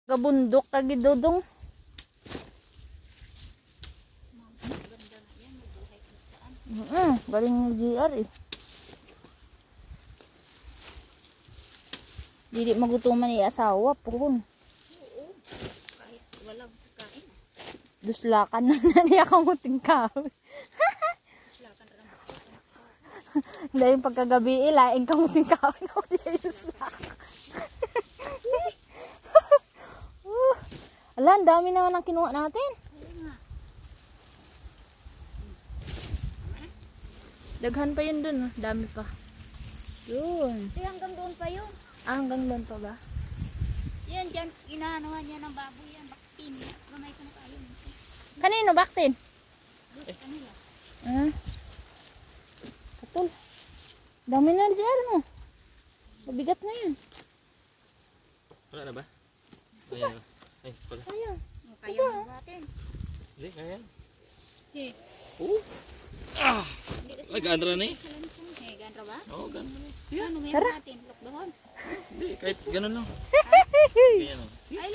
Gabundok kagi dodong. Galing ng GR eh. Dili magutuman ni asawa pun. Oo. Kahit walang kain. Duslakan na niya kamuting kahoy. Duslakan ra lang. Dahil pagkagabi ilaing kamuting kahoy ko diya duslak. Ala, ang dami naman ang kinuha natin. Daghan pa yun dun, dami pa. Yun. Hanggang doon pa yun. Hanggang doon pa ba? Yan dyan, inahanuhan niya ng baboy yan. Baktin. Gamay ko na kayo. Kanino, baktin? Kanila. Katul. Dami na dyan, no? Mabigat na yan. Wala na ba? Ayan. Ay, pala. Kaya. Kaya mo natin. Hindi, kaya. Eh. Ah! Ay, gandra na eh. Eh, gandra ba? Oo, gandra na eh. Ano meron natin? Lokdohon. Hindi, kahit ganun lang. Ganyan o. Ay,